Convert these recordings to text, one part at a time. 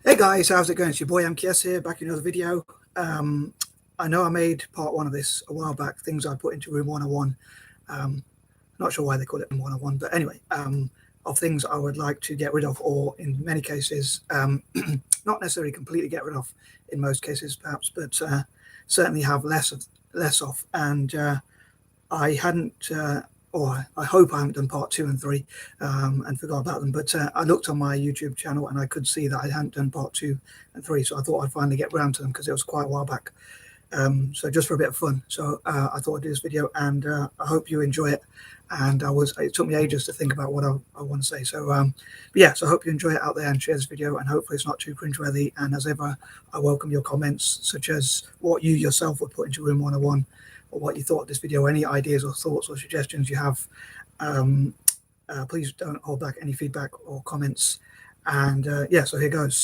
Hey guys, how's it going? It's your boy MKS here, back in another video. I know I made part one of this a while back, things I put into Room 101. Not sure why they call it Room 101, but anyway, of things I would like to get rid of, or in many cases, not necessarily completely get rid of in most cases perhaps, but certainly have less of. And I hadn't, or I hope I haven't done part 2 and 3 and forgot about them. But I looked on my YouTube channel and I could see that I hadn't done part 2 and 3. So I thought I'd finally get around to them because it was quite a while back. So just for a bit of fun. So I thought I'd do this video, and I hope you enjoy it. And it took me ages to think about what I want to say. So yeah, so I hope you enjoy it out there and share this video, and hopefully it's not too cringeworthy. And as ever, I welcome your comments, such as what you yourself would put into Room 101, or what you thought of this video, any ideas or thoughts or suggestions you have. Please don't hold back any feedback or comments. And yeah, so here goes.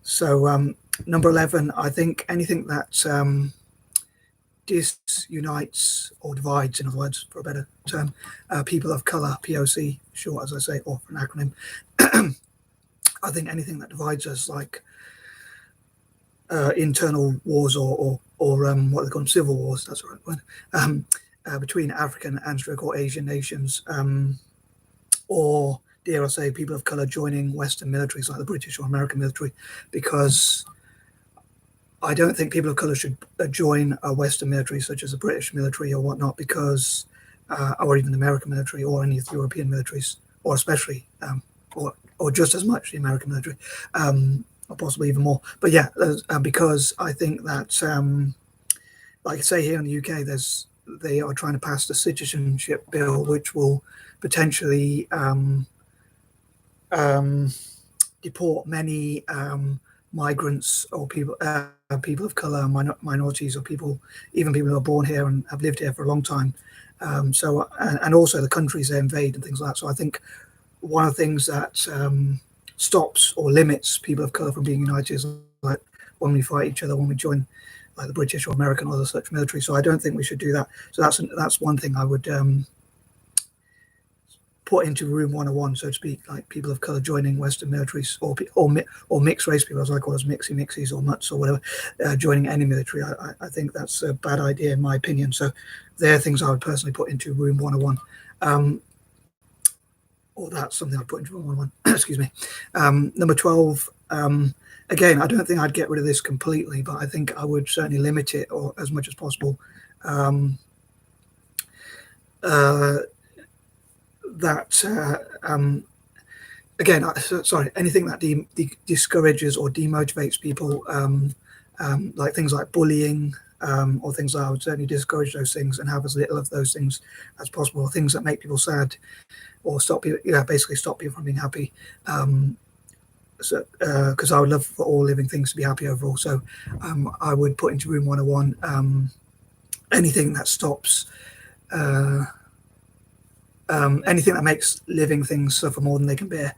So number 11, I think anything that disunites or divides, in other words, for a better term, people of color, POC, short as I say, or an acronym. I think anything that divides us, like internal wars or what they call them, civil wars, that's the right word, between African and or Asian nations, or dare I say people of color joining Western militaries like the British or American military, because I don't think people of color should join a Western military such as the British military or whatnot, because or even the American military or any of the European militaries, or especially or just as much the American military, or possibly even more. But yeah, because I think that like I say, here in the UK, they are trying to pass the citizenship bill, which will potentially deport many migrants or people of color, minorities, or even people who are born here and have lived here for a long time. So and also the countries they invade and things like that. So I think one of the things that stops or limits people of color from being united is like when we fight each other, when we join like the British or American or other such military. So I don't think we should do that. So that's one thing I would put into Room 101, so to speak, like people of color joining Western militaries, or mixed race people, as I call us, mixies or mutts or whatever, joining any military. I think that's a bad idea in my opinion. So they're things I would personally put into Room 101. Or that's something I'd put into Room 101. Excuse me. Number 12. Again, I don't think I'd get rid of this completely, but I think I would certainly limit it or as much as possible. Again, sorry, anything that discourages or demotivates people, like things like bullying, or things like, I would certainly discourage those things and have as little of those things as possible, or things that make people sad or stop you, basically stop you from being happy. So because I would love for all living things to be happy overall. So I would put into Room 101 anything that stops anything that makes living things suffer more than they can bear.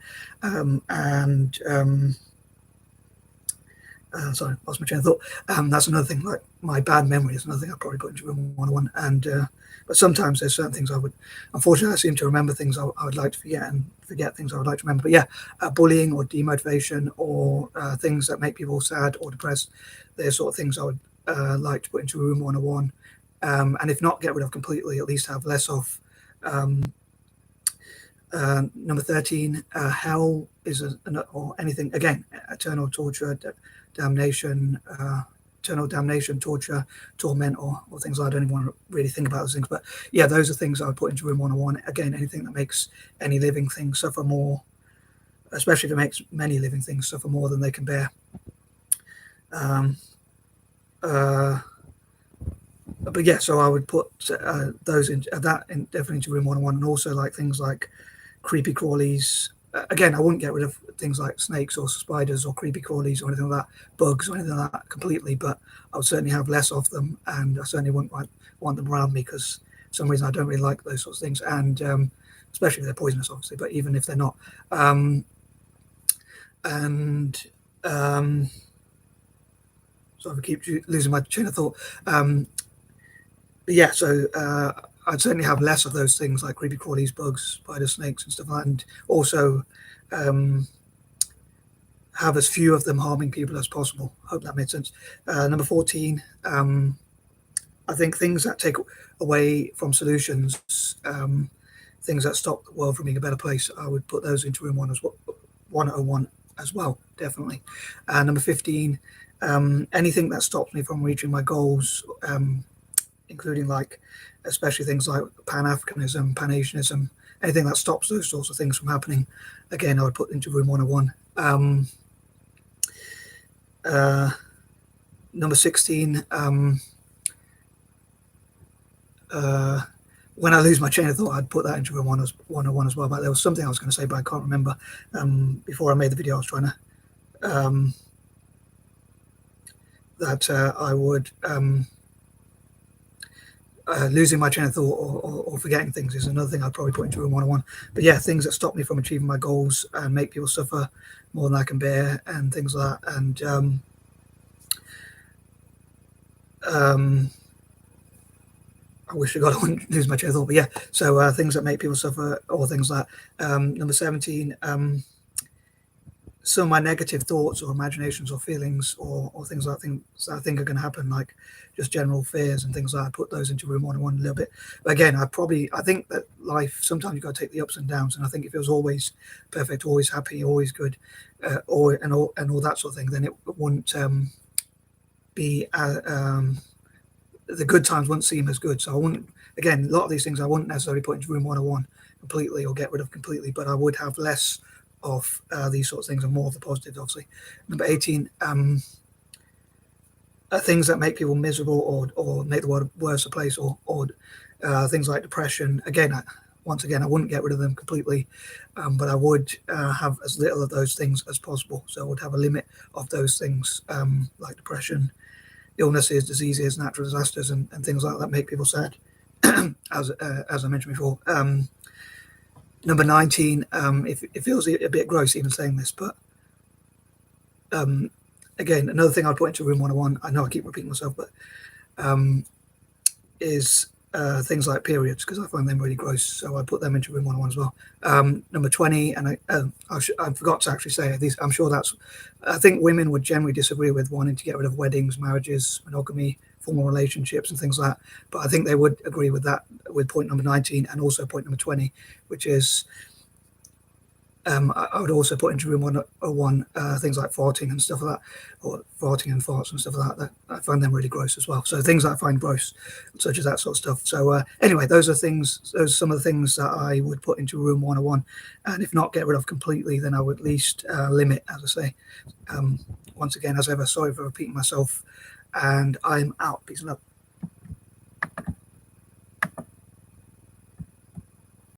Sorry, lost my train of thought. That's another thing, like my bad memory is another thing I'd probably put into Room 101. And but sometimes there's certain things I would, unfortunately, I seem to remember things I would like to forget, and forget things I would like to remember. But yeah, bullying or demotivation, or things that make people sad or depressed, they're sort of things I would like to put into Room 101. And if not get rid of completely, at least have less of. Number 13, hell is or anything, again, eternal torture, damnation, eternal damnation, torture, torment, or things I don't even want to really think about those things. But yeah, those are things I would put into Room 101. Again, anything that makes any living thing suffer more, especially if it makes many living things suffer more than they can bear. But yeah, so I would put those in definitely into Room 101, and also like things like creepy crawlies. Again, I wouldn't get rid of things like snakes or spiders or creepy crawlies or anything like that, bugs or anything like that completely, but I would certainly have less of them, and I certainly wouldn't want them around me, because for some reason I don't really like those sorts of things, and especially if they're poisonous, obviously, but even if they're not. So I keep losing my train of thought. Yeah, so I'd certainly have less of those things like creepy crawlies, bugs, spiders, snakes, and stuff like that, and also have as few of them harming people as possible. Hope that made sense. Number 14, I think things that take away from solutions, things that stop the world from being a better place, I would put those into room 101 as well, definitely. Number 15, anything that stops me from reaching my goals, including like, especially things like Pan-Africanism, Pan-Asianism, anything that stops those sorts of things from happening, again, I would put into room 101. Number 16, when I lose my chain of thought, I'd put that into room 101 as well. But there was something I was going to say, but I can't remember. Before I made the video, I was trying to I would losing my chain of thought or forgetting things is another thing I'd probably put into room 101. But yeah, things that stop me from achieving my goals and make people suffer more than I can bear and things like that. And I wish I got to lose my chain of thought, but yeah. So things that make people suffer or things like that. Number 17, some of my negative thoughts or imaginations or feelings or things like things that I think are going to happen, like just general fears and things like that. I put those into room 101 a little bit. But again, I think that life, sometimes you've got to take the ups and downs. And I think if it was always perfect, always happy, always good, and all that sort of thing, then it wouldn't be the good times wouldn't seem as good. So I wouldn't, again, a lot of these things I wouldn't necessarily put into room 101 completely or get rid of completely, but I would have less of these sorts of things and more of the positives, obviously. Number 18, things that make people miserable or make the world worse a place, or things like depression. Again, once again, I wouldn't get rid of them completely, but I would have as little of those things as possible. So I would have a limit of those things, like depression, illnesses, diseases, natural disasters, and things like that make people sad, as I mentioned before. Number 19, it feels a bit gross even saying this, but again, another thing I'd put into room 101, I know I keep repeating myself, but is things like periods, because I find them really gross, so I put them into room 101 as well. Number 20, and I forgot to actually say these. I'm sure I think women would generally disagree with wanting to get rid of weddings, marriages, monogamy, formal relationships, and things like that. But I think they would agree with that, with point number 19 and also point number 20, which is I would also put into room 101 things like farting and stuff like that, or farting and farts and stuff like that. I find them really gross as well. So things that I find gross, such as that sort of stuff. So anyway, those are some of the things that I would put into room 101. And if not get rid of completely, then I would at least limit, as I say. Once again, as ever, sorry for repeating myself, and I'm out. Peace and love.